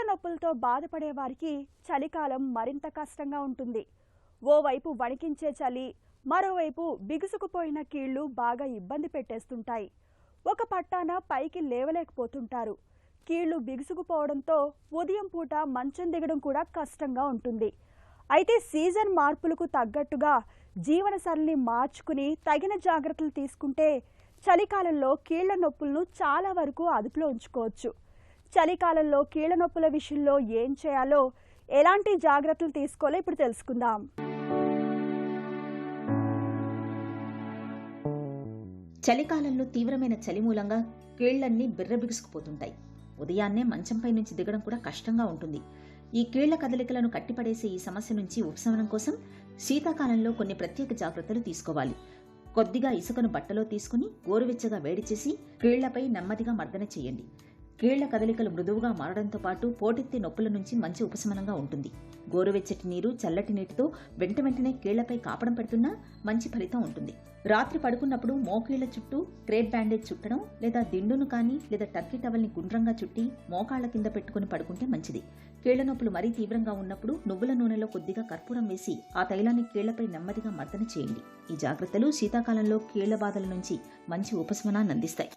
నొప్పులతో బాధపడే వారికి చలికాలం మరింత కష్టంగా ఉంటుంది. ఓవైపు వణికించే చలి, మరోవైపు బిగుసుకుపోయిన కీళ్లు బాగా ఇబ్బంది పెట్టేస్తుంటాయి. ఒక పట్టాన పైకి లేవలేకపోతుంటారు. కీళ్లు బిగుసుకుపోవడంతో ఉదయం పూట మంచం దిగడం కూడా కష్టంగా ఉంటుంది. అయితే సీజన్ మార్పులకు తగ్గట్టుగా జీవనశైలిని మార్చుకుని తగిన జాగ్రత్తలు తీసుకుంటే చలికాలంలో కీళ్ల నొప్పులను చాలా వరకు అదుపులో ఉంచుకోవచ్చు. చలికాలంలో కీళ్ల నొప్పుల విషయంలో ఏం చేయాలో, ఎలాంటి జాగ్రత్తలు తీసుకోవాలో ఇప్పుడు తెలుసుకుందాం. చలికాలంలో తీవ్రమైన చలి మూలంగా కీళ్లన్నీ బిర్రబిగుసుకుపోతుంటాయి. ఉదయాన్నే మంచంపై నుంచి దిగడం కూడా కష్టంగా ఉంటుంది. ఈ కీళ్ల కదలికలను కట్టిపడేసే ఈ సమస్య నుంచి ఉపశమనం కోసం శీతాకాలంలో కొన్ని ప్రత్యేక జాగ్రత్తలు తీసుకోవాలి. కొద్దిగా ఇసుకను బట్టలో తీసుకుని గోరువెచ్చగా వేడి చేసి కీళ్లపై నెమ్మదిగా మర్దన చేయండి. కీళ్ల కదలికలు మృదువుగా మారడంతో పాటు పోటెత్తే నొప్పుల నుంచి మంచి ఉపశమనంగా ఉంటుంది. గోరువెచ్చటి నీరు, చల్లటి నీటితో వెంటనే కీళ్లపై కాపడం పెడుతున్నా మంచి ఫలితం ఉంటుంది. రాత్రి పడుకున్నప్పుడు మోకీళ్ల చుట్టూ క్రేప్ బ్యాండేజ్ చుట్టడం, లేదా దిండును కానీ లేదా టర్కీ టవల్ని గుండ్రంగా చుట్టి మోకాళ్ల కింద పెట్టుకుని పడుకుంటే మంచిది. కీళ్ల నొప్పులు మరీ తీవ్రంగా ఉన్నప్పుడు నువ్వుల నూనెలో కొద్దిగా కర్పూరం వేసి ఆ తైలాన్ని కీళ్లపై నెమ్మదిగా మర్దన చేయండి. ఈ జాగ్రత్తలు శీతాకాలంలో కీళ్ల బాధల నుంచి మంచి ఉపశమనాన్ని అందిస్తాయి.